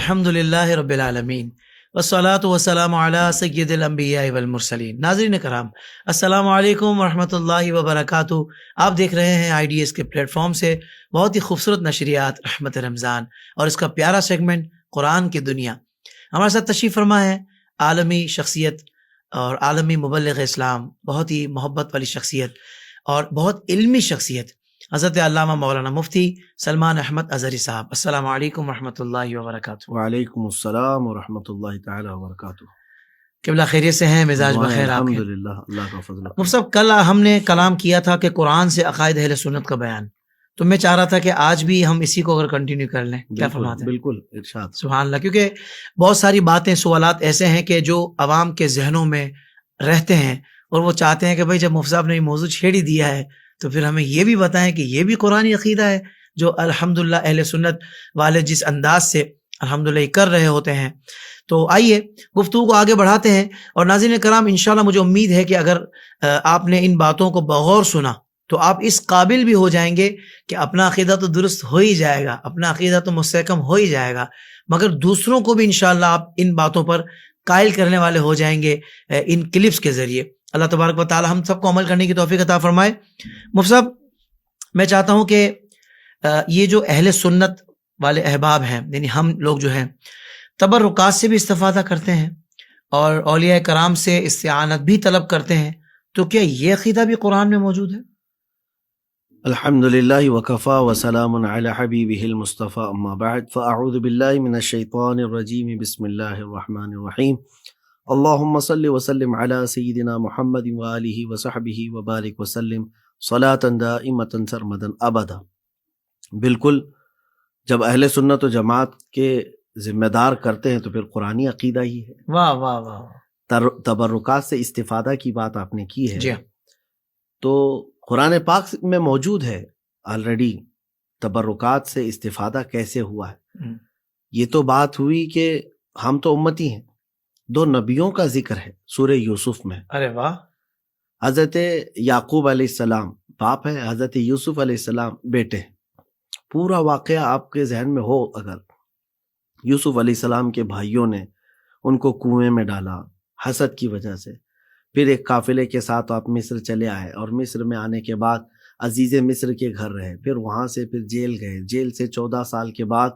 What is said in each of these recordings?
الحمد للہ رب العالمین والصلاة والسلام علی سید الانبیاء والمرسلین۔ ناظرین کرام، السلام علیکم ورحمۃ اللہ وبرکاتہ۔ آپ دیکھ رہے ہیں آئی ڈی ایس کے پلیٹ فارم سے بہت ہی خوبصورت نشریات رحمت رمضان اور اس کا پیارا سیگمنٹ قرآن کی دنیا۔ ہمارے ساتھ تشریف فرما ہے عالمی شخصیت اور عالمی مبلغ اسلام، بہت ہی محبت والی شخصیت اور بہت علمی شخصیت، حضرت علامہ مولانا مفتی سلمان احمد اظہری صاحب۔ السلام علیکم ورحمۃ اللہ وبرکاتہ۔ وعلیکم السلام ورحمۃ اللہ تعالی وبرکاتہ۔ قبلہ خیریت سے ہیں؟ مزاج بخیر آپ کے؟ الحمدللہ، اللہ کا فضل ہے۔ مفتی صاحب، کل ہم نے کلام کیا تھا کہ قرآن سے عقائد اہل سنت کا بیان، تو میں چاہ رہا تھا کہ آج بھی ہم اسی کو اگر کنٹینیو کر لیں، کیا فرماتے ہیں؟ بالکل ارشاد۔ سبحان اللہ، کیونکہ بہت ساری باتیں، سوالات ایسے ہیں کہ جو عوام کے ذہنوں میں رہتے ہیں اور وہ چاہتے ہیں کہ بھائی جب مفتی صاحب نے یہ موضوع چھیڑ ہی دیا ہے تو پھر ہمیں یہ بھی بتائیں کہ یہ بھی قرآنی عقیدہ ہے جو الحمدللہ اہل سنت والے جس انداز سے الحمدللہ یہ کر رہے ہوتے ہیں۔ تو آئیے گفتگو کو آگے بڑھاتے ہیں، اور ناظرین کرام انشاءاللہ مجھے امید ہے کہ اگر آپ نے ان باتوں کو بغور سنا تو آپ اس قابل بھی ہو جائیں گے کہ اپنا عقیدہ تو درست ہو ہی جائے گا، اپنا عقیدہ تو مستحکم ہو ہی جائے گا، مگر دوسروں کو بھی انشاءاللہ آپ ان باتوں پر قائل کرنے والے ہو جائیں گے ان کلپس کے ذریعے۔ اللہ تبارک و تعالی ہم سب کو عمل کرنے کی توفیق عطا فرمائے۔ مفتی صاحب، میں چاہتا ہوں کہ یہ جو اہل سنت والے احباب ہیں، یعنی ہم لوگ جو ہیں تبرکات سے بھی استفادہ کرتے ہیں اور اولیاء کرام سے استعانت بھی طلب کرتے ہیں، تو کیا یہ عقیدہ بھی قرآن میں موجود ہے؟ الحمدللہ وکفا وسلام علی حبیبہ المصطفی، اما بعد فاعوذ باللہ من الشیطان الرجیم، بسم اللہ الرحمن الرحیم۔ اللہم صل وسلم علی سیدنا محمد وآلہ وصحبہ وبارک وسلم صلاۃ دائمۃ سرمدا ابدا۔ بالکل، جب اہل سنت و جماعت کے ذمہ دار کرتے ہیں تو پھر قرآنی عقیدہ ہی ہے۔ واہ واہ واہ۔ تبرکات سے استفادہ کی بات آپ نے کی ہے، جی، تو قرآن پاک میں موجود ہے آلریڈی تبرکات سے استفادہ کیسے ہوا ہے۔ یہ تو بات ہوئی کہ ہم تو امتی ہیں، دو نبیوں کا ذکر ہے سورہ یوسف میں۔ ارے واہ۔ حضرت یعقوب علیہ السلام باپ ہے، حضرت یوسف علیہ السلام بیٹے ہیں۔ پورا واقعہ آپ کے ذہن میں ہو اگر، یوسف علیہ السلام کے بھائیوں نے ان کو کنویں میں ڈالا حسد کی وجہ سے، پھر ایک قافلے کے ساتھ آپ مصر چلے آئے، اور مصر میں آنے کے بعد عزیز مصر کے گھر رہے، پھر وہاں سے پھر جیل گئے، جیل سے 14 سال کے بعد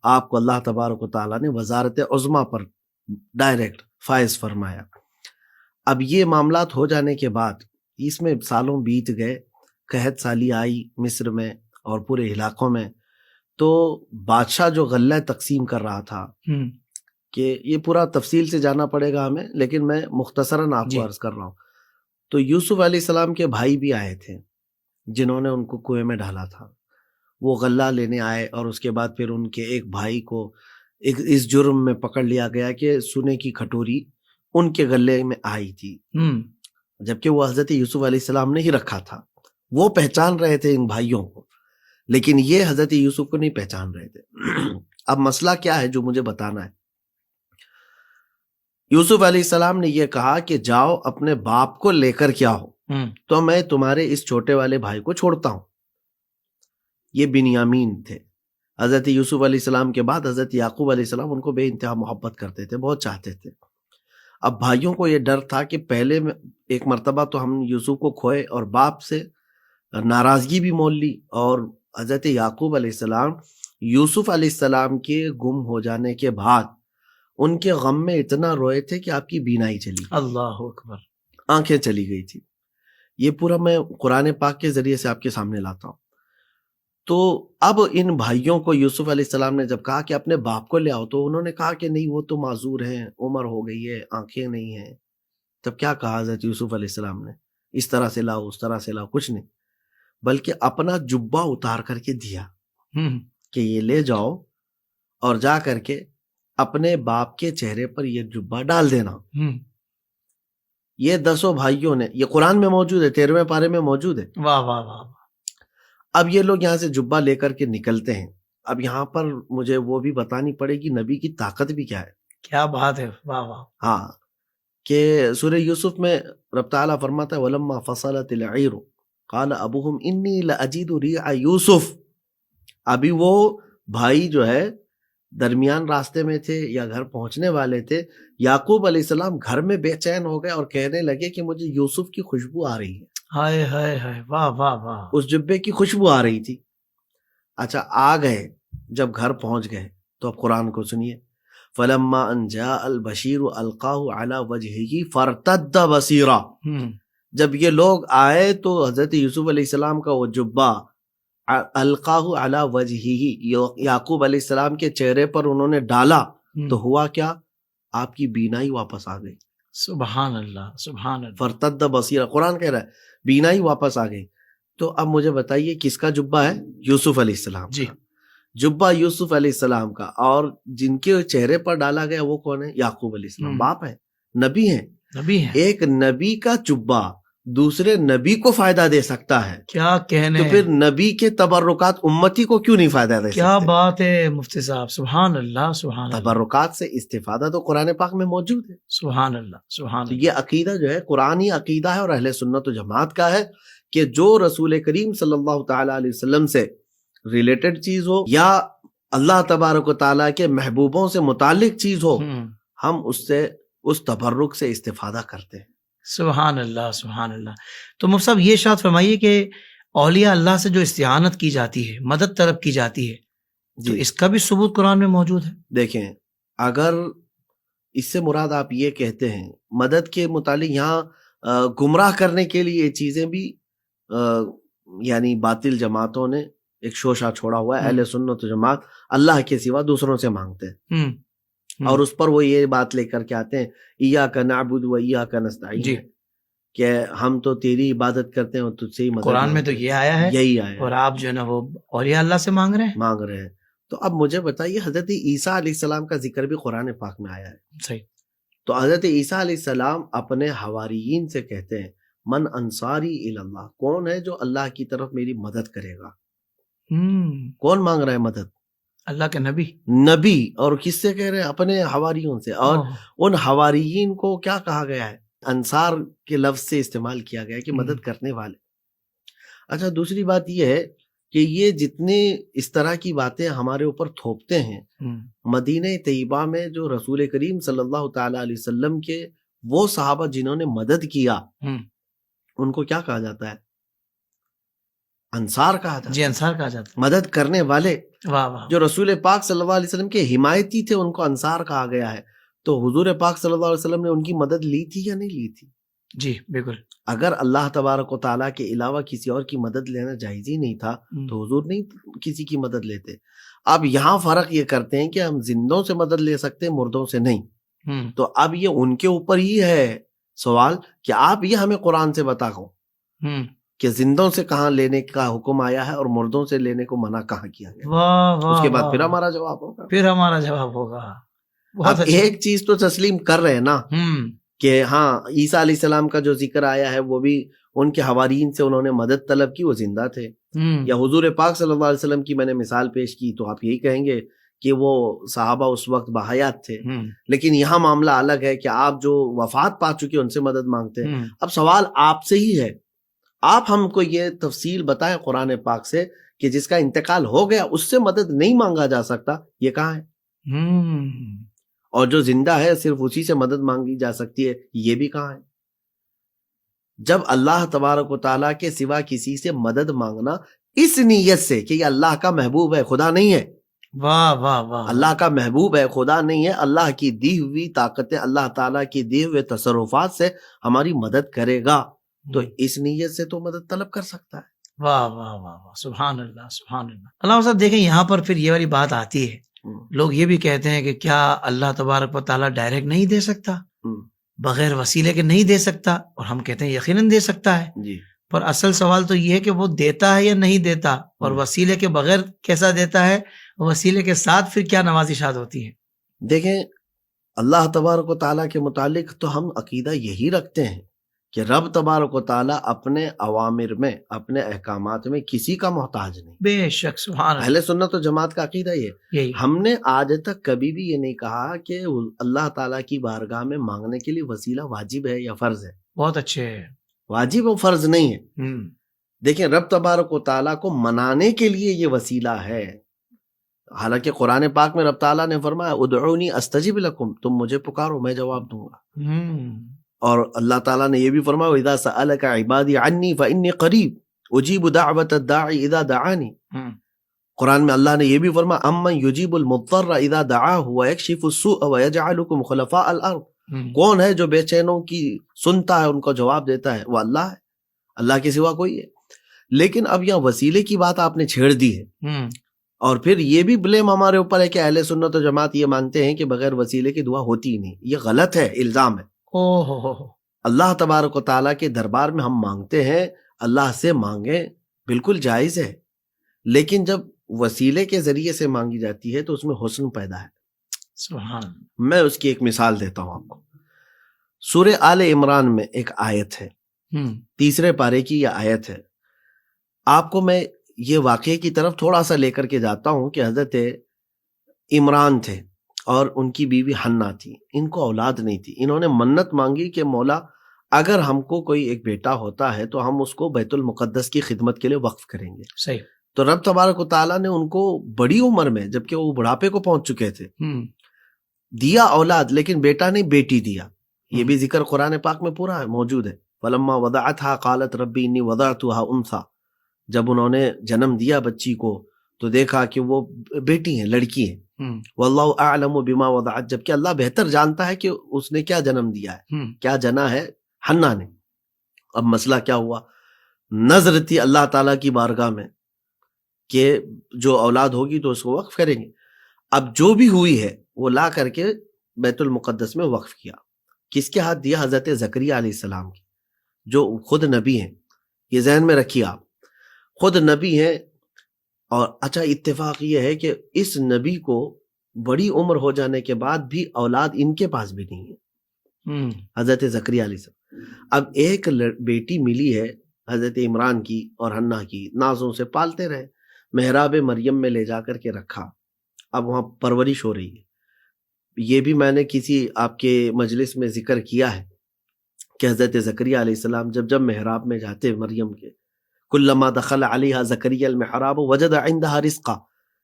آپ کو اللہ تبارک و تعالیٰ نے وزارت عظمیٰ پر ڈائریکٹ فائز فرمایا۔ اب یہ معاملات ہو جانے کے بعد اس میں سالوں بیت گئے، قحط سالی آئی مصر میں اور پورے علاقوں میں، تو بادشاہ جو غلہ تقسیم کر رہا تھا، کہ یہ پورا تفصیل سے جانا پڑے گا ہمیں، لیکن میں مختصراً آپ کو عرض کر رہا ہوں۔ تو یوسف علیہ السلام کے بھائی بھی آئے تھے جنہوں نے ان کو کنویں میں ڈالا تھا، وہ غلہ لینے آئے، اور اس کے بعد پھر ان کے ایک بھائی کو اس جرم میں پکڑ لیا گیا کہ سونے کی کھٹوری ان کے غلے میں آئی تھی، جبکہ وہ حضرت یوسف علیہ السلام نے ہی رکھا تھا۔ وہ پہچان رہے تھے ان بھائیوں کو، لیکن یہ حضرت یوسف کو نہیں پہچان رہے تھے۔ اب مسئلہ کیا ہے جو مجھے بتانا ہے؟ یوسف علیہ السلام نے یہ کہا کہ جاؤ اپنے باپ کو لے کر کے آؤ، تو میں تمہارے اس چھوٹے والے بھائی کو چھوڑتا ہوں۔ یہ بنیامین تھے۔ حضرت یوسف علیہ السلام کے بعد حضرت یعقوب علیہ السلام ان کو بے انتہا محبت کرتے تھے، بہت چاہتے تھے۔ اب بھائیوں کو یہ ڈر تھا کہ پہلے میں ایک مرتبہ تو ہم یوسف کو کھوئے اور باپ سے ناراضگی بھی مول لی، اور حضرت یعقوب علیہ السلام یوسف علیہ السلام کے گم ہو جانے کے بعد ان کے غم میں اتنا روئے تھے کہ آپ کی بینائی چلی، اللہ اکبر، آنکھیں چلی گئی تھی۔ یہ پورا میں قرآن پاک کے ذریعے سے آپ کے سامنے لاتا ہوں۔ تو اب ان بھائیوں کو یوسف علیہ السلام نے جب کہا کہ اپنے باپ کو لے آؤ، تو انہوں نے کہا کہ نہیں، وہ تو معذور ہیں، عمر ہو گئی ہے، آنکھیں نہیں ہیں۔ تب کیا کہا حضرت یوسف علیہ السلام نے؟ اس طرح سے لاؤ، اس طرح سے لاؤ، کچھ نہیں، بلکہ اپنا جبہ اتار کر کے دیا کہ یہ لے جاؤ اور جا کر کے اپنے باپ کے چہرے پر یہ جبہ ڈال دینا۔ یہ 10 بھائیوں نے، یہ قرآن میں موجود ہے، 13ویں پارے میں موجود ہے۔ واہ واہ واہ۔ اب یہ لوگ یہاں سے جبہ لے کر کے نکلتے ہیں۔ اب یہاں پر مجھے وہ بھی بتانی پڑے گی نبی کی طاقت بھی کیا ہے۔ کیا بات ہے، واہ واہ۔ ہاں، کہ سورہ یوسف میں رب تعالیٰ فرماتا ہے وَلَمَّا فَصَلَتِ الْعِيرُ قَالَ أَبُوهُمْ إِنِّي لَأَجِدُ رِيعَ يُوسُف۔ ابھی وہ بھائی جو ہے درمیان راستے میں تھے یا گھر پہنچنے والے تھے، یعقوب علیہ السلام گھر میں بے چین ہو گئے اور کہنے لگے کہ مجھے یوسف کی خوشبو آ رہی ہے، ہائے ہائے ہائے، واہ واہ واہ، اس جبے کی خوشبو آ رہی تھی۔ اچھا آ گئے، جب گھر پہنچ گئے تو اب قرآن کو سنیے، فلما ان جاء البشیر القاہ علی وجہہ فارتد بصیرا، جب یہ لوگ آئے تو حضرت یوسف علیہ السلام کا وہ جبہ القاہ علی وجہہ، یعقوب علیہ السلام کے چہرے پر انہوں نے ڈالا تو ہوا کیا؟ آپ کی بینائی واپس آ گئی۔ سبحان اللہ سبحان اللہ، فرتد بصیرا، قرآن کہہ رہا ہے بینائی واپس آ گئی۔ تو اب مجھے بتائیے کس کا جبہ ہے؟ یوسف علیہ السلام جی، کا جبہ، یوسف علیہ السلام کا، اور جن کے چہرے پر ڈالا گیا وہ کون ہے؟ یعقوب علیہ السلام، باپ ہے، نبی ہیں، نبی ہے، ایک نبی کا جبہ دوسرے نبی کو فائدہ دے سکتا ہے، کیا کہنے، تو پھر نبی کے تبرکات امتی کو کیوں نہیں فائدہ دے کیا سکتے؟ بات ہے مفتی صاحب، سبحان اللہ سبحان اللہ تبرکات سے استفادہ تو قرآن پاک میں موجود ہے۔ سبحان اللہ سبحان تو اللہ، یہ عقیدہ جو ہے قرآنی عقیدہ ہے اور اہل سنت و جماعت کا ہے کہ جو رسول کریم صلی اللہ تعالی علیہ وسلم سے ریلیٹڈ چیز ہو یا اللہ تبارک و تعالیٰ کے محبوبوں سے متعلق چیز ہو، ہم اس سے اس تبرک سے استفادہ کرتے ہیں۔ سبحان اللہ سبحان اللہ۔ تو مفتی صاحب یہ ارشاد فرمائیے کہ اولیاء اللہ سے جو استعانت کی جاتی ہے، مدد طلب کی جاتی ہے، تو اس کا بھی ثبوت قرآن میں موجود ہے؟ دیکھیں، اگر اس سے مراد آپ یہ کہتے ہیں مدد کے متعلق، یہاں گمراہ کرنے کے لیے یہ چیزیں بھی یعنی باطل جماعتوں نے ایک شوشہ چھوڑا ہوا ہے، اہل سنت و جماعت اللہ کے سوا دوسروں سے مانگتے ہیں، اور اس پر وہ یہ بات لے کر کے آتے ہیں ایاک نعبد و ایاک نستعین، جی، کہ ہم تو تیری عبادت کرتے ہیں اور تجھ سے ہی مدد قرآن میں تو یہ آیا ہے، یہی آیا اور آپ جو ہے نا وہ اولیاء اللہ سے مانگ رہے ہیں۔ مانگ رہے ہیں۔ تو اب مجھے بتائیے، حضرت عیسیٰ علیہ السلام کا ذکر بھی قرآن پاک میں آیا ہے، صحیح، تو حضرت عیسیٰ علیہ السلام اپنے حواریین سے کہتے ہیں من انصاری الی اللہ، کون ہے جو اللہ کی طرف میری مدد کرے گا؟ کون مانگ رہا ہے مدد؟ اللہ کے نبی، نبی، اور کس سے کہہ رہے ہیں؟ اپنے حواریوں سے، اور ان حواریین کو کیا کہا گیا ہے؟ انصار کے لفظ سے استعمال کیا گیا ہے کہ مدد کرنے والے۔ اچھا دوسری بات یہ ہے کہ یہ جتنے اس طرح کی باتیں ہمارے اوپر تھوپتے ہیں، مدینہ طیبہ میں جو رسول کریم صلی اللہ تعالی علیہ وسلم کے وہ صحابہ جنہوں نے مدد کیا، ان کو کیا کہا جاتا ہے؟ انصار کہا جاتا ہے، جی انصار کہا جاتا مدد کرنے والے۔ ہے، واہ واہ، جو رسول پاک صلی اللہ علیہ وسلم کے حمایتی تھے ان کو انصار کہا گیا ہے۔ تو حضور پاک صلی اللہ علیہ وسلم نے ان کی مدد لی تھی یا نہیں لی تھی؟ جی بالکل، اگر اللہ تبارک و تعالیٰ کے علاوہ کسی اور کی مدد لینا جائز ہی نہیں تھا تو حضور نہیں کسی کی مدد لیتے۔ اب یہاں فرق یہ کرتے ہیں کہ ہم زندوں سے مدد لے سکتے ہیں، مردوں سے نہیں۔ تو اب یہ ان کے اوپر ہی ہے سوال کہ آپ یہ ہمیں قرآن سے بتاؤ کہ زندوں سے کہاں لینے کا حکم آیا ہے اور مردوں سے لینے کو منع کہاں کیا گیا۔ واہ واہ، اس کے بعد پھر ہمارا جواب ہوگا، پھر ہمارا جواب ہوگا۔ اب ایک چیز تو تسلیم کر رہے ہیں نا کہ ہاں عیسیٰ علیہ السلام کا جو ذکر آیا ہے وہ بھی ان کے حوارین سے انہوں نے مدد طلب کی، وہ زندہ تھے۔ یا حضور پاک صلی اللہ علیہ وسلم کی میں نے مثال پیش کی تو آپ یہی کہیں گے کہ وہ صحابہ اس وقت بحیات تھے، لیکن یہاں معاملہ الگ ہے کہ آپ جو وفات پا چکے ان سے مدد مانگتے ہیں۔ اب سوال آپ سے ہی ہے، آپ ہم کو یہ تفصیل بتائیں قرآن پاک سے کہ جس کا انتقال ہو گیا اس سے مدد نہیں مانگا جا سکتا، یہ کہاں ہے؟ اور جو زندہ ہے صرف اسی سے مدد مانگی جا سکتی ہے، یہ بھی کہاں ہے؟ جب اللہ تبارک و تعالیٰ کے سوا کسی سے مدد مانگنا اس نیت سے کہ یہ اللہ کا محبوب ہے، خدا نہیں ہے، واہ واہ واہ، اللہ کا محبوب ہے، خدا نہیں ہے، اللہ کی دی ہوئی طاقتیں، اللہ تعالیٰ کی دیے ہوئے تصرفات سے ہماری مدد کرے گا، تو اس نیت سے تو مدد طلب کر سکتا ہے۔ واہ واہ واہ واہ، سبحان اللہ سبحان اللہ۔ علامہ صاحب دیکھیں یہاں پر پھر یہ والی بات آتی ہے، لوگ یہ بھی کہتے ہیں کہ کیا اللہ تبارک و تعالیٰ ڈائریکٹ نہیں دے سکتا، بغیر وسیلے کے نہیں دے سکتا؟ اور ہم کہتے ہیں یقیناً دے سکتا ہے، جی، پر اصل سوال تو یہ ہے کہ وہ دیتا ہے یا نہیں دیتا، اور وسیلے کے بغیر کیسا دیتا ہے، وسیلے کے ساتھ پھر کیا نوازشات ہوتی ہیں؟ دیکھیں اللہ تبارک و تعالیٰ کے متعلق تو ہم عقیدہ یہی رکھتے ہیں کہ رب تبارک و تعالیٰ اپنے اوامر میں، اپنے احکامات میں کسی کا محتاج نہیں۔ بے شک، سبحان اللہ، اہل سنت و جماعت کا عقیدہ یہی ہم نے آج تک کبھی بھی یہ نہیں کہا کہ اللہ تعالیٰ کی بارگاہ میں مانگنے کے لیے وسیلہ واجب ہے یا فرض ہے۔ بہت اچھے، واجب و فرض نہیں ہے۔ دیکھیں رب تبارک و تعالیٰ کو منانے کے لیے یہ وسیلہ ہے، حالانکہ قرآن پاک میں رب تعالیٰ نے فرمایا ادعونی استجب لکم، تم مجھے پکارو میں جواب دوں گا. اور اللہ تعالیٰ نے یہ بھی فرمایا وَإِذَا سَأَلَكَ عِبَادِي عَنِّي فَإِنِّي قَرِيبٌ أُجِيبُ دَعْوَةَ الدَّاعِ إِذَا دَعَانِي. قرآن میں اللہ نے یہ بھی فرمایا اَمَّن يُجِيبُ الْمُضْطَرَّ إِذَا دَعَاهُ وَيَكْشِفُ السُّوءَ وَيَجْعَلُكُمْ خُلَفَاءَ الْأَرْضِ. کون ہے جو بے چینوں کی سنتا ہے ان کو جواب دیتا ہے؟ وہ اللہ ہے، اللہ کے سوا کوئی ہے. لیکن اب یہاں وسیلے کی بات آپ نے چھیڑ دی ہے، اور پھر یہ بھی بلیم ہمارے اوپر ہے کہ اہل سنت و جماعت یہ مانتے ہیں کہ بغیر وسیلے کی دعا ہوتی ہی نہیں. یہ غلط ہے، الزام ہے. اللہ تبارک و تعالیٰ کے دربار میں ہم مانگتے ہیں، اللہ سے مانگیں، بالکل جائز ہے، لیکن جب وسیلے کے ذریعے سے مانگی جاتی ہے تو اس میں حسن پیدا ہے. سبحان. میں اس کی ایک مثال دیتا ہوں آپ کو. سورہ آل عمران میں ایک آیت ہے، 3 پارے کی یہ آیت ہے. آپ کو میں یہ واقعے کی طرف تھوڑا سا لے کر کے جاتا ہوں کہ حضرت عمران تھے اور ان کی بیوی حنا تھی. ان کو اولاد نہیں تھی. انہوں نے منت مانگی کہ مولا اگر ہم کو کوئی ایک بیٹا ہوتا ہے تو ہم اس کو بیت المقدس کی خدمت کے لیے وقف کریں گے. صحیح. تو رب تبارک و تعالیٰ نے ان کو بڑی عمر میں، جبکہ وہ بڑھاپے کو پہنچ چکے تھے، دیا اولاد، لیکن بیٹا نہیں بیٹی دیا. یہ بھی ذکر قرآن پاک میں پورا ہے، موجود ہے. فَلَمَّا وَضَعَتْهَا قَالَتْ رَبِّ إِنِّي وَضَعْتُهَا أُنثَىٰ. جب انہوں نے جنم دیا بچی کو تو دیکھا کہ وہ بیٹی ہیں، لڑکی ہیں. وَاللَّهُ أَعْلَمُ بِمَا وَضَعَتْ. جبکہ اللہ بہتر جانتا ہے کہ اس نے کیا جنم دیا ہے، کیا جنا ہے حنا نے. اب مسئلہ کیا ہوا؟ نظر تھی اللہ تعالیٰ کی بارگاہ میں کہ جو اولاد ہوگی تو اس کو وقف کریں گے. اب جو بھی ہوئی ہے وہ لا کر کے بیت المقدس میں وقف کیا. کس کے ہاتھ دیا؟ حضرت زکریا علیہ السلام کی، جو خود نبی ہیں. یہ ذہن میں رکھیے آپ، خود نبی ہیں. اور اچھا اتفاق یہ ہے کہ اس نبی کو بڑی عمر ہو جانے کے بعد بھی اولاد ان کے پاس بھی نہیں ہے، حضرت زکریا علیہ السلام. اب ایک بیٹی ملی ہے حضرت عمران کی اور حنا کی، نازوں سے پالتے رہے، محراب مریم میں لے جا کر کے رکھا. اب وہاں پرورش ہو رہی ہے. یہ بھی میں نے کسی آپ کے مجلس میں ذکر کیا ہے کہ حضرت زکریا علیہ السلام جب محراب میں جاتے مریم کے، کلما دخل علیہا زکریا المحراب وجد عندها رزقا،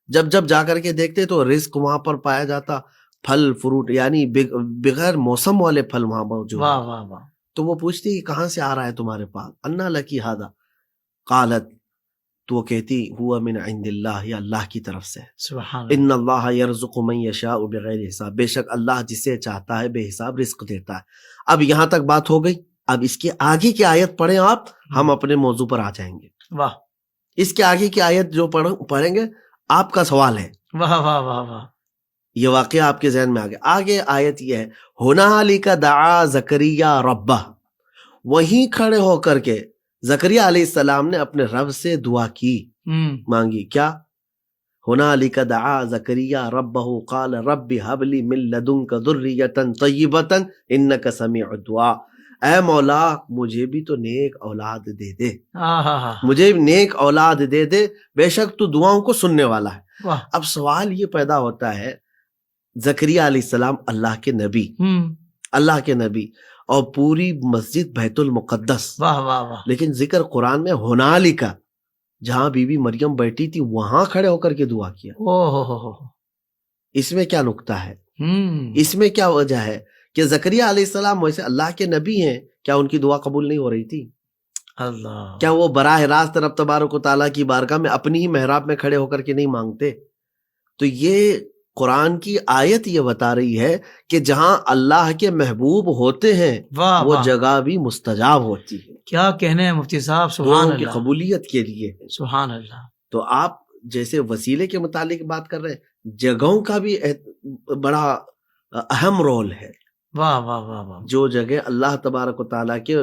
جب جا کر کے دیکھتے تو رزق وہاں پر پایا جاتا، پھل فروٹ، یعنی بغیر موسم والے پھل وہاں موجود. واہ واہ واہ. تو وہ پوچھتی کہ کہاں سے آ رہا ہے تمہارے پاس؟ انا لکی ھذا، قالت، تو وہ کہتی ہوا من عند اللہ، یہ اللہ کی طرف سے. سبحان اللہ. ان اللہ یرزق من یشاء بغیر حساب. بے شک اللہ جسے چاہتا ہے بے حساب رزق دیتا ہے. اب یہاں تک بات ہو گئی. اب اس کے آگے کی آیت پڑھیں آپ، ہم اپنے موضوع پر آ جائیں گے. واہ. اس کے آگے کی آیت جو پڑھیں گے آپ کا سوال ہے. واہ واہ واہ واہ. یہ واقعہ آپ کے ذہن میں آ گیا. آگے آیت یہ ہے، ہنالک دعا زکریا ربہ. وہیں کھڑے ہو کر کے زکریا علیہ السلام نے اپنے رب سے دعا کی، مانگی. کیا؟ ہنالک دعا زکریا ربہ قال رب ہب لی من لدنک ذریۃ طیبۃ انک سمیع الدعاء. اے مولا مجھے بھی تو نیک اولاد دے دے، مجھے نیک اولاد دے دے، بے شک تو دعاؤں کو سننے والا ہے. اب سوال یہ پیدا ہوتا ہے، زکریا علیہ السلام اللہ کے نبی، اللہ کے نبی، اور پوری مسجد بیت المقدس، واہ واہ واہ، لیکن ذکر قرآن میں ہنالکا، جہاں بی بی مریم بیٹھی تھی وہاں کھڑے ہو کر کے دعا کیا. اس میں کیا نکتہ ہے؟ اس میں کیا وجہ ہے کہ زکریا علیہ السلام ویسے اللہ کے نبی ہیں، کیا ان کی دعا قبول نہیں ہو رہی تھی؟ اللہ، کیا وہ براہ راست رب تبارک و تعالیٰ کی بارگاہ میں اپنی ہی محراب میں کھڑے ہو کر کے نہیں مانگتے؟ تو یہ قرآن کی آیت یہ بتا رہی ہے کہ جہاں اللہ کے محبوب ہوتے ہیں وہ جگہ بھی مستجاب ہوتی ہے. کیا کہنے ہیں مفتی صاحب، سبحان اللہ، کی قبولیت کے لیے. سبحان اللہ. تو آپ جیسے وسیلے کے متعلق بات کر رہے ہیں، جگہوں کا بھی بڑا اہم رول ہے. واہ واہ واہ واہ. جو جگہ اللہ تبارک و تعالیٰ کے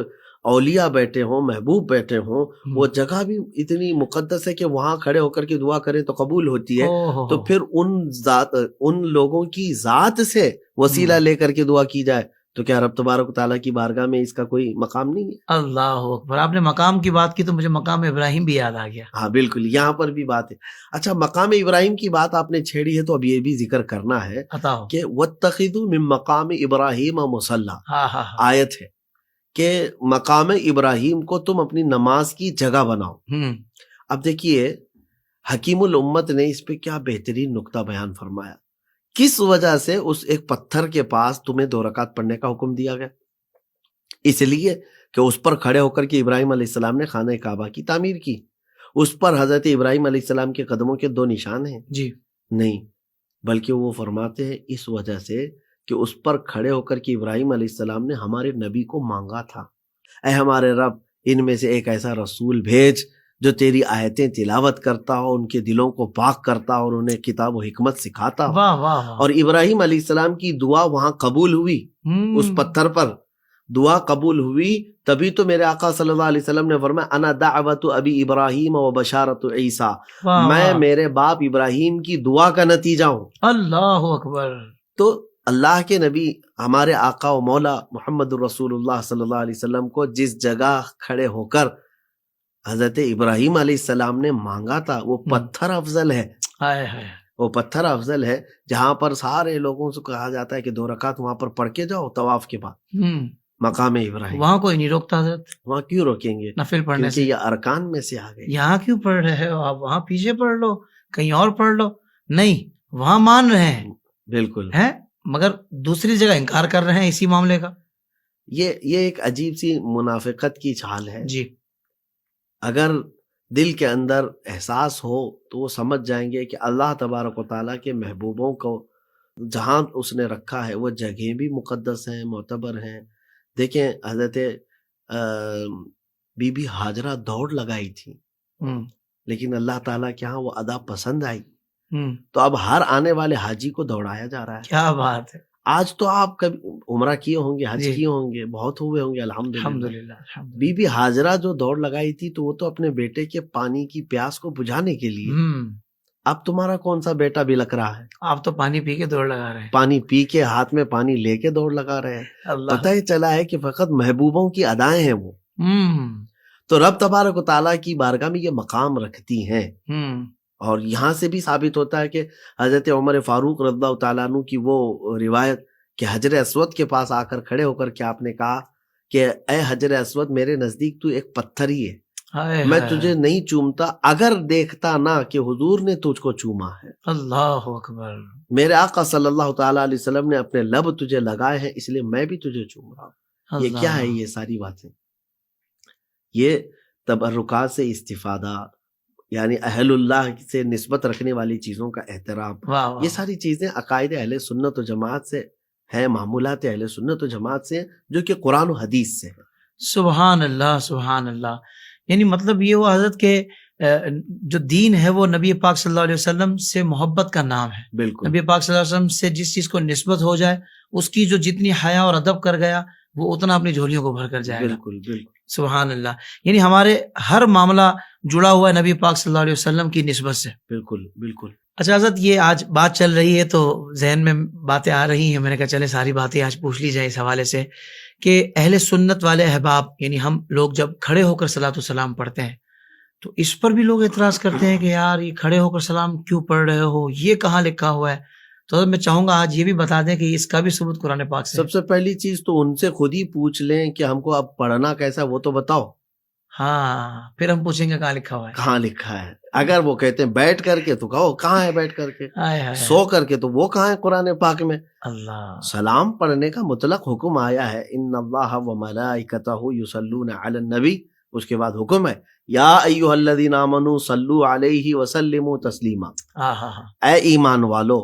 اولیاء بیٹھے ہوں، محبوب بیٹھے ہوں، وہ جگہ بھی اتنی مقدس ہے کہ وہاں کھڑے ہو کر کے دعا کریں تو قبول ہوتی ہے. تو پھر ان لوگوں کی ذات سے وسیلہ لے کر کے دعا کی جائے تو کیا رب تبارک و تعالیٰ کی بارگاہ میں اس کا کوئی مقام نہیں ہے؟ اللہ اکبر. آپ نے مقام کی بات کی تو مجھے مقام ابراہیم بھی یاد آ گیا. ہاں بالکل، یہاں پر بھی بات ہے. اچھا، مقام ابراہیم کی بات آپ نے چھیڑی ہے تو اب یہ بھی ذکر کرنا ہے کہ وَاتَّخِذُوا مِن مَّقَامِ إِبْرَاهِيمَ مُصَلًّى، آیت ہے کہ مقام ابراہیم کو تم اپنی نماز کی جگہ بناؤ. اب دیکھیے، حکیم الامت نے اس پہ کیا بہترین نقطہ بیان فرمایا. کس وجہ سے اس ایک پتھر کے پاس تمہیں 2 رکعت پڑھنے کا حکم دیا گیا؟ اس لیے کہ اس پر کھڑے ہو کر کے ابراہیم علیہ السلام نے خانہ کعبہ کی تعمیر کی. اس پر حضرت ابراہیم علیہ السلام کے قدموں کے 2 نشان ہیں؟ جی نہیں، بلکہ وہ فرماتے ہیں اس وجہ سے کہ اس پر کھڑے ہو کر کے ابراہیم علیہ السلام نے ہمارے نبی کو مانگا تھا، اے ہمارے رب ان میں سے ایک ایسا رسول بھیج جو تیری آیتیں تلاوت کرتا ہو، ان کے دلوں کو پاک کرتا ہو اور انہیں کتاب و حکمت سکھاتا ہو. واہ واہ واہ. اور ابراہیم علیہ السلام کی دعا وہاں قبول ہوئی، اس پتھر پر دعا قبول ہوئی. تبھی تو میرے آقا صلی اللہ علیہ وسلم نے فرمایا انا دعوت ابی ابراہیم و بشارت عیسیٰ، میں میرے باپ ابراہیم کی دعا کا نتیجہ ہوں. اللہ اکبر. تو اللہ کے نبی ہمارے آقا و مولا محمد الرسول اللہ صلی اللہ علیہ وسلم کو جس جگہ کھڑے ہو کر حضرت ابراہیم علیہ السلام نے مانگا تھا وہ پتھر افضل ہے. وہ پتھر افضل ہے جہاں پر سارے لوگوں سے کہا جاتا ہے کہ 2 رکعت وہاں پر پڑھ کے جاؤ طواف کے بعد مقام ابراہیم. وہاں کوئی نہیں روکتا حضرت. وہاں کیوں روکیں گے؟ نفل پڑھنے کیونکہ سے. یہ ارکان میں سے آ گئے. یہاں کیوں پڑھ رہے ہو آپ؟ وہاں پیچھے پڑھ لو، کہیں اور پڑھ لو. نہیں، وہاں مان رہے ہیں بالکل ہیں مگر دوسری جگہ انکار کر رہے ہیں اسی معاملے کا. یہ ایک عجیب سی منافقت کی چال ہے. جی اگر دل کے اندر احساس ہو تو وہ سمجھ جائیں گے کہ اللہ تبارک و تعالیٰ کے محبوبوں کو جہاں اس نے رکھا ہے وہ جگہیں بھی مقدس ہیں، معتبر ہیں. دیکھیں حضرت بی بی ہاجرہ دوڑ لگائی تھی لیکن اللہ تعالیٰ کے ہاں وہ ادا پسند آئی. تو اب ہر آنے والے حاجی کو دوڑایا جا رہا ہے. کیا بات ہے. آج تو آپ کبھی عمرہ کیے ہوں گے، حج کیے ہوں گے، بہت ہوئے ہوں گے الحمدللہ. بی بی ہاجرہ جو دوڑ لگائی تھی تو وہ تو اپنے بیٹے کے پانی کی پیاس کو بجھانے کے لیے. اب تمہارا کون سا بیٹا بھی لگ رہا ہے؟ آپ تو پانی پی کے دوڑ لگا رہے ہیں. پانی پی کے ہاتھ میں پانی لے کے دوڑ لگا رہے ہیں. پتہ ہی چلا ہے کہ فقط محبوبوں کی ادائیں ہیں وہ. تو رب تبارک و تعالیٰ کی بارگاہ میں یہ مقام رکھتی ہیں. اور یہاں سے بھی ثابت ہوتا ہے کہ حضرت عمر فاروق رضی اللہ تعالیٰ عنہ کی وہ روایت کہ حجر اسود کے پاس آ کر کھڑے ہو کر کے آپ نے کہا کہ اے حجر اسود میرے نزدیک تو ایک پتھر ہی ہے، میں تجھے نہیں چومتا اگر دیکھتا نہ کہ حضور نے تجھ کو چوما ہے. اللہ اکبر. میرے آقا صلی اللہ تعالیٰ علیہ وسلم نے اپنے لب تجھے لگائے ہیں اس لیے میں بھی تجھے چوم رہا ہوں. یہ کیا ہے؟ یہ ساری باتیں، یہ تبرکات سے استفادہ، یعنی اہل اللہ سے نسبت رکھنے والی چیزوں کا احترام. یہ ساری چیزیں عقائد اہل سنت و جماعت سے ہے، معمولات اہل سنت و جماعت سے جو کہ قرآن و حدیث سے ہے. سبحان اللہ سبحان اللہ. یعنی مطلب یہ ہوا حضرت کہ جو دین ہے وہ نبی پاک صلی اللہ علیہ وسلم سے محبت کا نام ہے. بالکل. نبی پاک صلی اللہ علیہ وسلم سے جس چیز کو نسبت ہو جائے اس کی جو جتنی حیا اور ادب کر گیا وہ اتنا اپنی جھولیوں کو بھر کر جائے گا. بالکل بالکل. سبحان اللہ. یعنی ہمارے ہر معاملہ جڑا ہوا ہے نبی پاک صلی اللہ علیہ وسلم کی نسبت سے. بالکل بالکل. اچھا حضرت، یہ آج بات چل رہی ہے تو ذہن میں باتیں آ رہی ہیں، میں نے کہا چلے ساری باتیں آج پوچھ لی جائے اس حوالے سے کہ اہل سنت والے احباب یعنی ہم لوگ جب کھڑے ہو کر صلاۃ السلام پڑھتے ہیں تو اس پر بھی لوگ اعتراض کرتے ہیں کہ یار یہ کھڑے ہو کر سلام کیوں پڑھ رہے ہو، یہ کہاں لکھا ہوا ہے. تو میں چاہوں گا آج یہ بھی بتا دیں کہ اس کا بھی ثبوت قرآن پاک سے. سب سے پہلی چیز تو ان سے خود ہی پوچھ لیں کہ ہم کو اب پڑھنا کیسا وہ تو بتاؤ. ہاں پھر ہم پوچھیں گے کہاں لکھا ہوا ہے. کہاں لکھا ہے؟ اگر وہ کہتے ہیں بیٹھ کر کے تو کہو کہاں ہے بیٹھ کر کے، سو کر کے تو وہ کہاں ہے قرآن پاک میں. اللہ. سلام پڑھنے کا مطلق حکم آیا ہے ان اللہ و ملائکتہ یصلون علی النبی، اس کے بعد حکم ہے یا ایھا الذین آمنوا صلوا علیہ وسلموا تسلیما. اے ایمان والو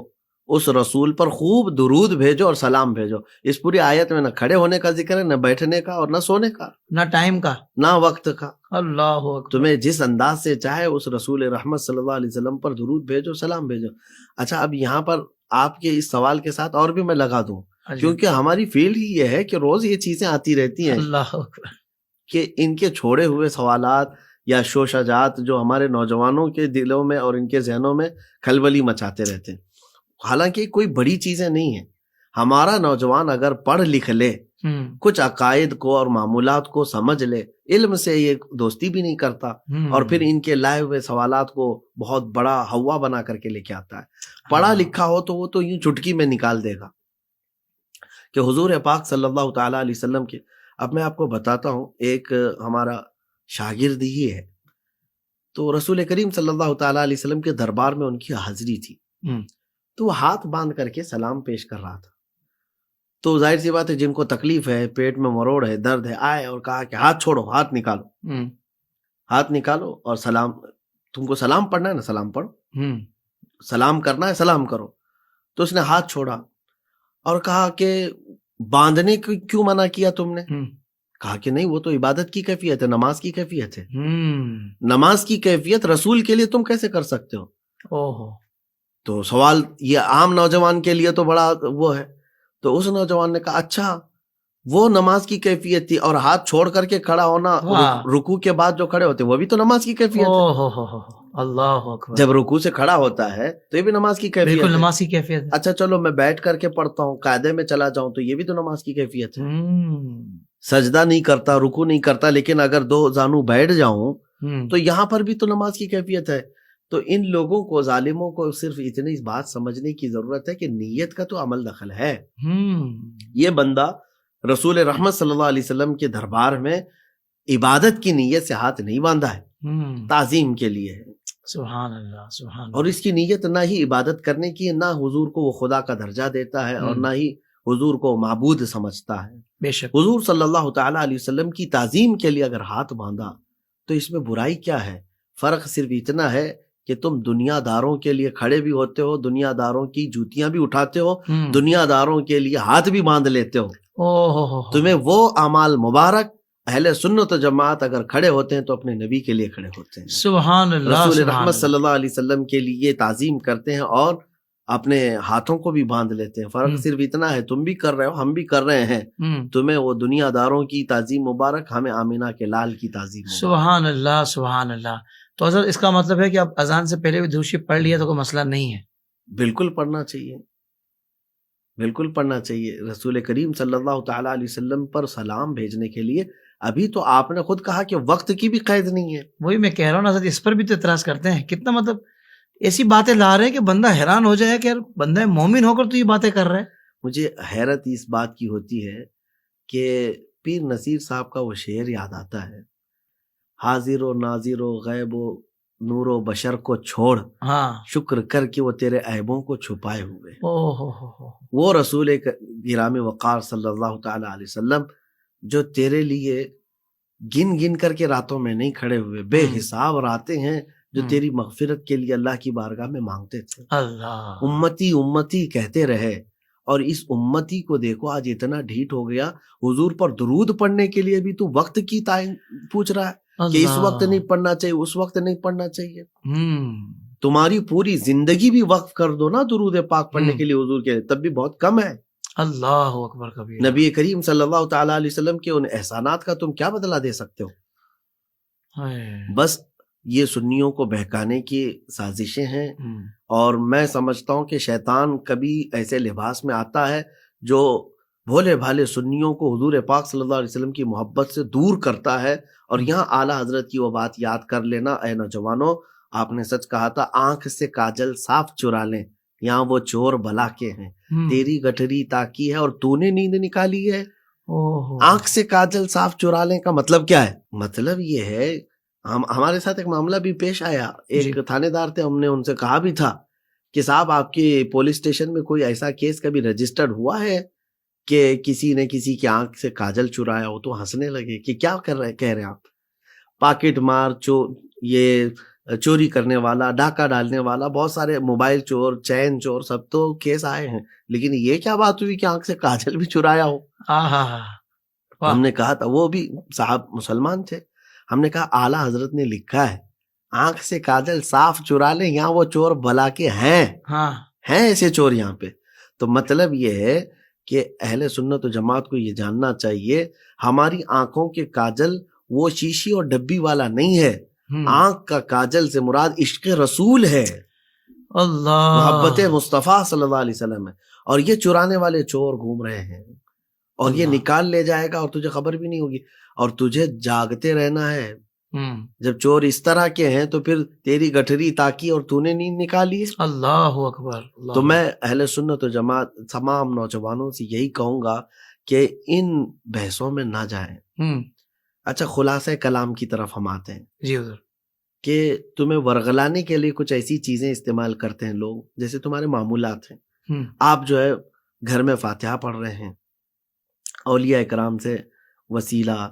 اس رسول پر خوب درود بھیجو اور سلام بھیجو. اس پوری آیت میں نہ کھڑے ہونے کا ذکر ہے، نہ بیٹھنے کا اور نہ سونے کا، نہ ٹائم کا، نہ وقت کا. اللہ اکبر. تمہیں جس انداز سے چاہے اس رسول رحمت صلی اللہ علیہ وسلم پر درود بھیجو، سلام بھیجو. اچھا اب یہاں پر آپ کے اس سوال کے ساتھ اور بھی میں لگا دوں، کیونکہ ہماری فیلڈ ہی یہ ہے کہ روز یہ چیزیں آتی رہتی ہیں. اللہ اکبر. کہ ان کے چھوڑے ہوئے سوالات یا شوشجات جو ہمارے نوجوانوں کے دلوں میں اور ان کے ذہنوں میں کھلبلی مچاتے رہتے ہیں، حالانکہ کوئی بڑی چیزیں نہیں ہیں. ہمارا نوجوان اگر پڑھ لکھ لے، کچھ عقائد کو اور معمولات کو سمجھ لے، علم سے یہ دوستی بھی نہیں کرتا اور پھر ان کے لائے ہوئے سوالات کو بہت بڑا ہوا بنا کر کے لے کے آتا ہے. پڑھا لکھا ہو تو وہ تو یوں چٹکی میں نکال دے گا کہ حضور پاک صلی اللہ تعالیٰ علیہ وسلم کے. اب میں آپ کو بتاتا ہوں، ایک ہمارا شاگرد ہی ہے تو رسول کریم صلی اللہ تعالیٰ علیہ وسلم کے دربار میں ان کی حاضری تھی، تو وہ ہاتھ باندھ کر کے سلام پیش کر رہا تھا. تو ظاہر سی بات ہے جن کو تکلیف ہے، پیٹ میں مروڑ ہے، درد ہے، آئے اور کہا کہ ہاتھ چھوڑو، ہاتھ نکالو، ہاتھ نکالو اور سلام، تم کو سلام پڑھنا ہے نا، سلام پڑھو، سلام کرنا ہے، سلام کرو. تو اس نے ہاتھ چھوڑا اور کہا کہ باندھنے کو کیوں منع کیا تم نے؟ کہا کہ نہیں، وہ تو عبادت کی کیفیت ہے، نماز کی کیفیت ہے، نماز کی کیفیت رسول کے لیے تم کیسے کر سکتے ہو؟ تو سوال یہ عام نوجوان کے لیے تو بڑا وہ ہے. تو اس نوجوان نے کہا اچھا وہ نماز کی کیفیت تھی، اور ہاتھ چھوڑ کر کے کھڑا ہونا، رکوع کے بعد جو کھڑے ہوتے وہ بھی تو نماز کی کیفیت ہے. اللہ اکبر. جب رکوع سے کھڑا ہوتا ہے تو یہ بھی نماز کی کیفیت ہے. نماز کی کیفیت ہے. اچھا چلو میں بیٹھ کر کے پڑھتا ہوں، قاعدے میں چلا جاؤں تو یہ بھی تو نماز کی کیفیت ہے. سجدہ نہیں کرتا، رکوع نہیں کرتا، لیکن اگر دو زانو بیٹھ جاؤں تو یہاں پر بھی تو نماز کی کیفیت ہے. تو ان لوگوں کو، ظالموں کو، صرف اتنی بات سمجھنے کی ضرورت ہے کہ نیت کا تو عمل دخل ہے. یہ بندہ رسول رحمت صلی اللہ علیہ وسلم کے دربار میں عبادت کی نیت سے ہاتھ نہیں باندھا ہے، تعظیم کے لیے ہے. سبحان اللہ، سبحان اللہ. اور اس کی نیت نہ ہی عبادت کرنے کی ہے، نہ حضور کو وہ خدا کا درجہ دیتا ہے، اور نہ ہی حضور کو معبود سمجھتا ہے. بے شک حضور صلی اللہ تعالیٰ علیہ وسلم کی تعظیم کے لیے اگر ہاتھ باندھا تو اس میں برائی کیا ہے؟ فرق صرف اتنا ہے کہ تم دنیا داروں کے لیے کھڑے بھی ہوتے ہو، دنیا داروں کی جوتیاں بھی اٹھاتے ہو، دنیا داروں کے لیے ہاتھ بھی باندھ لیتے ہو. تمہیں وہ اعمال مبارک اہل سنت و جماعت اگر کھڑے ہوتے ہیں تو اپنے نبی کے لیے کھڑے ہوتے ہیں، سبحان اللہ. رسول رحمت صلی اللہ علیہ وسلم کے لیے تعظیم کرتے ہیں اور اپنے ہاتھوں کو بھی باندھ لیتے ہیں. فرق صرف اتنا ہے، تم بھی کر رہے ہو، ہم بھی کر رہے ہیں. تمہیں وہ دنیا داروں کی تعظیم مبارک، ہمیں آمینہ کے لال کی تعظیم مبارک. سبحان اللہ، سبحان اللہ. تو حضرت اس کا مطلب ہے کہ اب اذان سے پہلے بھی درود شریف پڑھ لیا تو کوئی مسئلہ نہیں ہے؟ بالکل پڑھنا چاہیے، بالکل پڑھنا چاہیے. رسول کریم صلی اللہ تعالیٰ علیہ وسلم پر سلام بھیجنے کے لیے ابھی تو آپ نے خود کہا کہ وقت کی بھی قید نہیں ہے. وہی میں کہہ رہا ہوں نا حضرت، اس پر بھی تو اعتراض کرتے ہیں. کتنا مطلب ایسی باتیں لا رہے ہیں کہ بندہ حیران ہو جائے کہ بندہ مومن ہو کر تو یہ باتیں کر رہا ہے. مجھے حیرت اس بات کی ہوتی ہے کہ پیر نصیر صاحب کا وہ شعر یاد آتا ہے، حاضر و ناظر و غیب و نور و بشر کو چھوڑ، شکر کر کے وہ تیرے عیبوں کو چھپائے ہوئے. وہ رسول گرام وقار صلی اللہ تعالیٰ علیہ وسلم جو تیرے لیے گن گن کر کے راتوں میں نہیں کھڑے ہوئے، بے حساب راتیں ہیں جو تیری مغفرت کے لیے اللہ کی بارگاہ میں مانگتے تھے. اللہ، امتی امتی کہتے رہے، اور اس امتی کو دیکھو آج اتنا ڈھیٹ ہو گیا، حضور پر درود پڑھنے کے لیے بھی تو وقت کی تعین پوچھ رہا ہے کہ اس وقت نہیں پڑھنا چاہیے، اس وقت نہیں پڑھنا چاہیے. تمہاری پوری زندگی بھی وقف کر دو نا درود پاک پڑھنے کے لیے حضور کے، تب بھی بہت کم ہے. اللہ اکبر کبیر. نبی کریم صلی اللہ تعالیٰ علیہ وسلم کے ان احسانات کا تم کیا بدلہ دے سکتے ہو؟ بس یہ سنیوں کو بہکانے کی سازشیں ہیں. اور میں سمجھتا ہوں کہ شیطان کبھی ایسے لباس میں آتا ہے جو بھولے بھالے سنیوں کو حضور پاک صلی اللہ علیہ وسلم کی محبت سے دور کرتا ہے. اور یہاں اعلیٰ حضرت کی وہ بات یاد کر لینا، اے نوجوانوں، آپ نے سچ کہا تھا، آنکھ سے کاجل صاف چرا لیں، یہاں وہ چور بلا کے ہیں، تیری گٹھری تاکی ہے اور تو نے نیند نکالی ہے. آنکھ سے کاجل صاف چرا لیں کا مطلب کیا ہے؟ مطلب یہ ہے، ہمارے ساتھ ایک معاملہ بھی پیش آیا، ایک تھانے دار تھے، ہم نے ان سے کہا بھی تھا کہ صاحب آپ کے پولیس اسٹیشن میں کوئی ایسا کیس کبھی رجسٹرڈ ہوا ہے کہ کسی نے کسی کی آنکھ سے کاجل چرایا ہو؟ تو ہنسنے لگے کہ کیا کہہ رہے آپ، پاکٹ مار، یہ چوری کرنے والا، ڈاکہ ڈالنے والا، بہت سارے موبائل چور، چین چور، سب تو کیس آئے ہیں، لیکن یہ کیا بات ہوئی کہ آنکھ سے کاجل بھی چرایا ہو؟ ہم نے کہا تھا، وہ بھی صاحب مسلمان تھے، ہم نے کہا اعلیٰ حضرت نے لکھا ہے آنکھ سے کاجل صاف چرا لیں، یہاں وہ چور بلا کے ہیں ایسے چور یہاں پہ. تو مطلب یہ ہے کہ اہل سنت و جماعت کو یہ جاننا چاہیے، ہماری آنکھوں کے کاجل وہ شیشی اور ڈبی والا نہیں ہے. آنکھ کا کاجل سے مراد عشق رسول ہے، اللہ، محبت مصطفیٰ صلی اللہ علیہ وسلم ہے. اور یہ چرانے والے چور گھوم رہے ہیں اور یہ نکال لے جائے گا اور تجھے خبر بھی نہیں ہوگی، اور تجھے جاگتے رہنا ہے. جب چور اس طرح کے ہیں تو پھر تیری گٹھری تاکی اور تو نے نیند نکالی ہے. اللہ اکبر. تو میں اہل سنت و جماعت تمام نوجوانوں سے یہی کہوں گا کہ ان بحثوں میں نہ جائیں. اچھا، خلاصہ کلام کی طرف ہم آتے ہیں. جی حضور. کہ تمہیں ورغلانے کے لیے کچھ ایسی چیزیں استعمال کرتے ہیں لوگ، جیسے تمہارے معمولات ہیں، آپ جو ہے گھر میں فاتحہ پڑھ رہے ہیں، اولیاء اکرام سے وسیلہ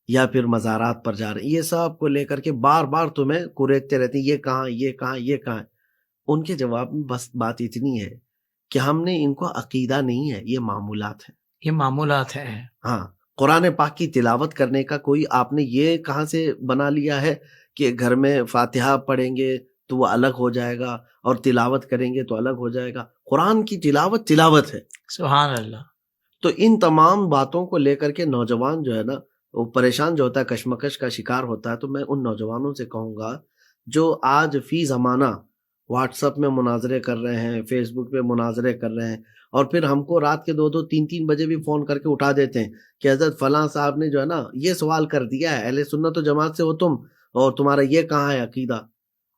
یا پھر مزارات پر جا رہے ہیں، یہ سب کو لے کر کے بار بار تمہیں کوریکتے رہتے ہیں، یہ کہاں یہ کہاں یہ کہاں ہے۔ ان کے جواب میں بس بات اتنی ہے کہ ہم نے ان کو عقیدہ نہیں ہے، یہ معمولات ہیں، یہ معمولات ہیں۔ ہاں، قرآن پاک کی تلاوت کرنے کا کوئی آپ نے یہ کہاں سے بنا لیا ہے کہ گھر میں فاتحہ پڑھیں گے تو وہ الگ ہو جائے گا اور تلاوت کریں گے تو الگ ہو جائے گا؟ قرآن کی تلاوت ہے۔ سبحان اللہ۔ تو ان تمام باتوں کو لے کر کے نوجوان جو ہے نا وہ پریشان جو ہوتا ہے، کشمکش کا شکار ہوتا ہے۔ تو میں ان نوجوانوں سے کہوں گا جو آج فی زمانہ واٹس ایپ میں مناظرے کر رہے ہیں، فیس بک پہ مناظرے کر رہے ہیں، اور پھر ہم کو رات کے 2 3 بجے بھی فون کر کے اٹھا دیتے ہیں کہ حضرت فلاں صاحب نے جو ہے نا یہ سوال کر دیا ہے، اہل سنت و جماعت سے ہو تم، اور تمہارا یہ کہاں ہے عقیدہ،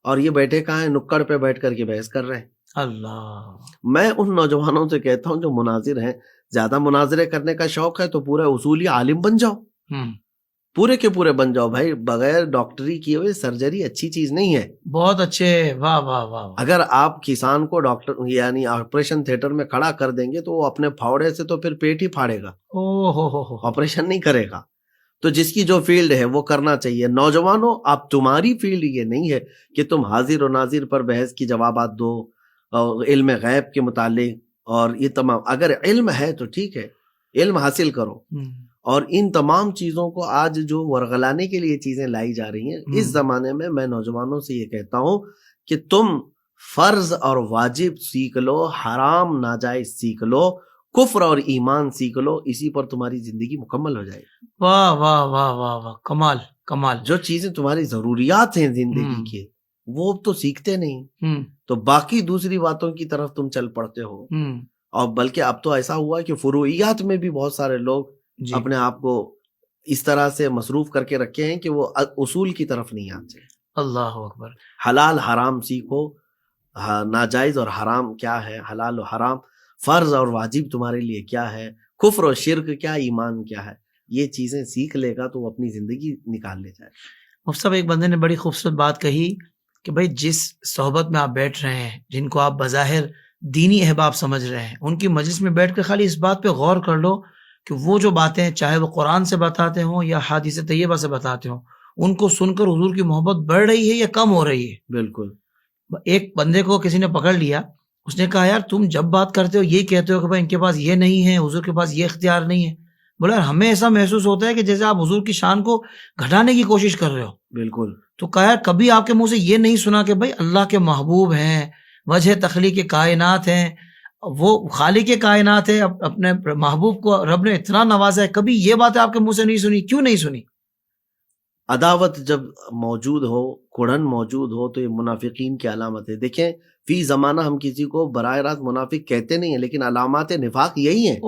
اور یہ بیٹھے کہاں ہیں، نکڑ پہ بیٹھ کر کے بحث کر رہے ہیں۔ اللہ، میں ان نوجوانوں سے کہتا ہوں جو مناظر ہیں، زیادہ مناظرے کرنے کا شوق ہے تو پورا اصولی عالم بن جاؤ، پورے کے پورے بن جاؤ بھائی، بغیر ڈاکٹری کیے ہوئے سرجری اچھی چیز نہیں ہے۔ بہت اچھے، واہ واہ واہ۔ اگر آپ کسان کو ڈاکٹر یعنی آپریشن تھیٹر میں کھڑا کر دیں گے تو وہ اپنے پھاوڑے سے تو پھر پیٹ ہی پھاڑے گا، او ہو، آپریشن نہیں کرے گا۔ تو جس کی جو فیلڈ ہے وہ کرنا چاہیے۔ نوجوانوں، اب تمہاری فیلڈ یہ نہیں ہے کہ تم حاضر و ناظر پر بحث کی جوابات دو، اور علم غیب کے متعلق اور یہ تمام۔ اگر علم ہے تو ٹھیک ہے، علم حاصل کرو، اور ان تمام چیزوں کو آج جو ورغلانے کے لیے چیزیں لائی جا رہی ہیں اس زمانے میں نوجوانوں سے یہ کہتا ہوں کہ تم فرض اور واجب سیکھ لو، حرام ناجائز سیکھ لو، کفر اور ایمان سیکھ لو، اسی پر تمہاری زندگی مکمل ہو جائے گی۔ واہ واہ واہ واہ واہ، کمال کمال۔ جو چیزیں تمہاری ضروریات ہیں زندگی کی وہ تو سیکھتے نہیں، تو باقی دوسری باتوں کی طرف تم چل پڑتے ہو۔ اور بلکہ اب تو ایسا ہوا کہ فروعیات میں بھی بہت سارے لوگ اپنے آپ کو اس طرح سے مصروف کر کے رکھے ہیں کہ وہ اصول کی طرف نہیں آتے۔ اللہ اکبر۔ حلال حرام سیکھو، ناجائز اور حرام کیا ہے، حلال و حرام، فرض اور واجب تمہارے لیے کیا ہے، کفر و شرک کیا، ایمان کیا ہے، یہ چیزیں سیکھ لے گا تو وہ اپنی زندگی نکال لے جائے۔ مفتی صاحب، ایک بندے نے بڑی خوبصورت بات کہی کہ بھائی جس صحبت میں آپ بیٹھ رہے ہیں، جن کو آپ بظاہر دینی احباب سمجھ رہے ہیں، ان کی مجلس میں بیٹھ کے خالی اس بات پہ غور کر لو کہ وہ جو باتیں چاہے وہ قرآن سے بتاتے ہوں یا حدیث طیبہ سے بتاتے ہوں، ان کو سن کر حضور کی محبت بڑھ رہی ہے یا کم ہو رہی ہے۔ بالکل۔ ایک بندے کو کسی نے پکڑ لیا، اس نے کہا یار تم جب بات کرتے ہو یہ کہتے ہو کہ بھائی ان کے پاس یہ نہیں ہے، حضور کے پاس یہ اختیار نہیں ہے۔ بولا یار ہمیں ایسا محسوس ہوتا ہے کہ جیسے آپ حضور کی شان کو گھٹانے کی کوشش کر رہے ہو۔ بالکل۔ تو کہا یار کبھی آپ کے منہ سے یہ نہیں سنا کہ بھائی اللہ کے محبوب ہیں، وجہ تخلیق کائنات ہیں، وہ خالق کائنات ہے، اپنے محبوب کو رب نے اتنا نوازا ہے، کبھی یہ باتیں آپ کے منہ سے نہیں سنی؟ کیوں نہیں سنی؟ عداوت جب موجود ہو، کڑن موجود ہو، تو یہ منافقین کی علامت ہے۔ دیکھیں فی زمانہ ہم کسی کو براہ راست منافق کہتے نہیں ہیں، لیکن علامات نفاق یہی ہیں۔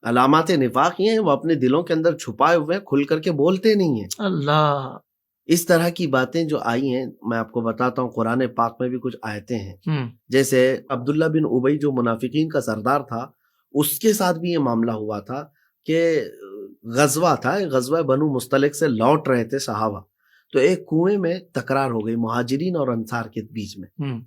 علامات نفاق یہ ہیں، وہ اپنے دلوں کے اندر چھپائے ہوئے ہیں، کھل کر کے بولتے نہیں ہیں۔ اللہ، اس طرح کی باتیں جو آئی ہیں، میں آپ کو بتاتا ہوں، قرآن پاک میں بھی کچھ آیتیں ہیں، جیسے عبداللہ بن ابی جو منافقین کا سردار تھا، اس کے ساتھ بھی یہ معاملہ ہوا تھا کہ غزوہ تھا، غزوہ بنو مستلق سے لوٹ رہے تھے صحابہ، تو ایک کنویں میں تکرار ہو گئی مہاجرین اور انصار کے بیچ میں۔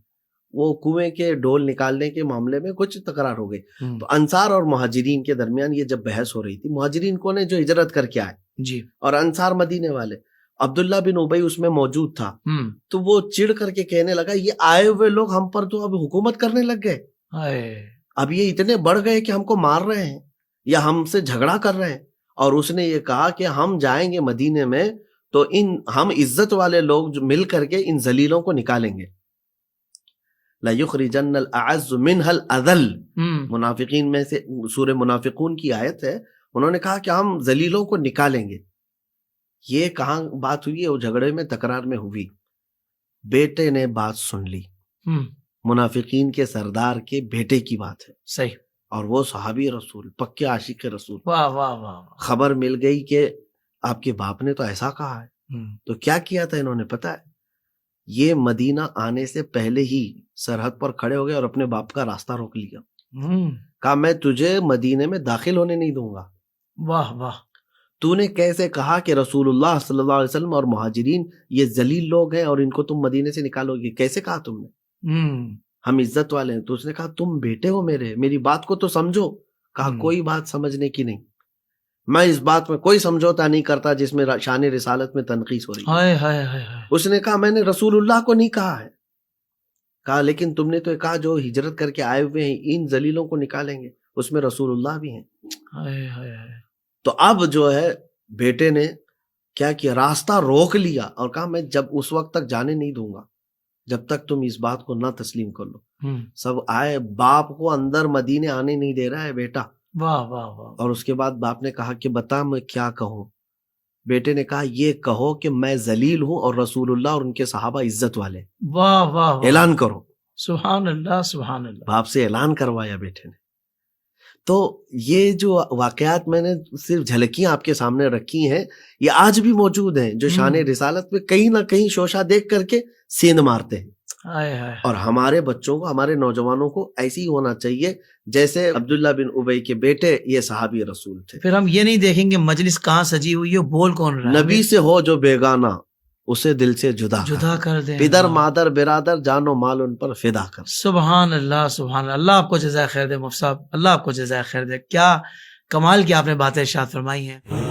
وہ کنویں کے ڈول نکالنے کے معاملے میں کچھ تکرار ہو گئی، تو انصار اور مہاجرین کے درمیان یہ جب بحث ہو رہی تھی، مہاجرین کون ہے؟ جو ہجرت کر کے آئے، جی، اور انصار مدینے والے۔ عبداللہ بن ابی اس میں موجود تھا، تو وہ چڑ کر کے کہنے لگا یہ آئے ہوئے لوگ ہم پر تو اب حکومت کرنے لگ گئے، اب یہ اتنے بڑھ گئے کہ ہم کو مار رہے ہیں یا ہم سے جھگڑا کر رہے ہیں۔ اور اس نے یہ کہا کہ ہم جائیں گے مدینے میں تو ہم عزت والے لوگ جو مل کر کے ان ذلیلوں کو نکالیں گے۔ لَيُخْرِجَنَّ الْأَعَزُّ مِنْهَا الْأَذَلَّ، منافقین میں سے سورہ منافقون کی آیت ہے، انہوں نے کہا کہ ہم ذلیلوں کو نکالیں گے۔ یہ کہاں بات ہوئی ہے؟ وہ جھگڑے میں تکرار میں ہوئی، بیٹے نے بات سن لی، منافقین کے سردار کے بیٹے کی بات ہے، صحیح، اور وہ صحابی رسول، پکے عاشق رسول، واہ واہ واہ، خبر مل گئی کہ آپ کے باپ نے تو ایسا کہا ہے۔ تو کیا کیا تھا انہوں نے پتا ہے؟ یہ مدینہ آنے سے پہلے ہی سرحد پر کھڑے ہو گئے اور اپنے باپ کا راستہ روک لیا، کہا میں تجھے مدینے میں داخل ہونے نہیں دوں گا۔ واہ واہ۔ تو نے کیسے کہا کہ رسول اللہ صلی اللہ علیہ وسلم اور مہاجرین یہ ذلیل لوگ ہیں اور ان کو تم مدینے سے نکالو گے؟ کیسے کہا تم نے؟ ہم عزت والے ہیں۔ تو اس نے کہا تم بیٹے ہو میرے، میری بات کو تو سمجھو۔ کہا کوئی بات سمجھنے کی نہیں، میں اس بات میں کوئی سمجھوتا نہیں کرتا جس میں شان رسالت میں تنقیص ہو رہی ہے۔ اس نے کہا میں نے رسول اللہ کو نہیں کہا ہے۔ کہا لیکن تم نے تو کہا جو ہجرت کر کے آئے ہوئے ہیں ان ذلیلوں کو نکالیں گے، اس میں رسول اللہ بھی ہیں۔ تو اب جو ہے بیٹے نے کیا کیا، راستہ روک لیا اور کہا میں جب اس وقت تک جانے نہیں دوں گا جب تک تم اس بات کو نہ تسلیم کر لو۔ سب آئے، باپ کو اندر مدینے آنے نہیں دے رہا ہے بیٹا۔ واہ واہ واہ۔ اور اس کے بعد باپ نے کہا کہ بتا میں کیا کہوں؟ بیٹے نے کہا یہ کہو کہ میں ذلیل ہوں اور رسول اللہ اور ان کے صحابہ عزت والے۔ واہ واہ، اعلان کرو۔ سبحان اللہ سبحان اللہ۔ باپ سے اعلان کروایا بیٹے نے۔ تو یہ جو واقعات میں نے صرف جھلکیاں آپ کے سامنے رکھی ہیں، یہ آج بھی موجود ہیں، جو شان رسالت میں کہیں نہ کہیں شوشہ دیکھ کر کے سیند مارتے ہیں۔ اور ہمارے بچوں کو، ہمارے نوجوانوں کو ایسی ہی ہونا چاہیے جیسے عبداللہ بن ابی کے بیٹے یہ صحابی رسول تھے۔ پھر ہم یہ نہیں دیکھیں گے مجلس کہاں سجی ہوئی ہے، بول کون رہا ہے۔ نبی سے ہو جو بیگانہ اسے دل سے جدا کر دیں، پدر مادر برادر جان و مال ان پر فدا کر۔ سبحان اللہ سبحان اللہ۔ اللہ آپ کو جزائے خیر دے مفتی صاحب، اللہ آپ کو جزائے خیر دے۔ کیا کمال کی آپ نے باتیں ارشاد فرمائی ہیں۔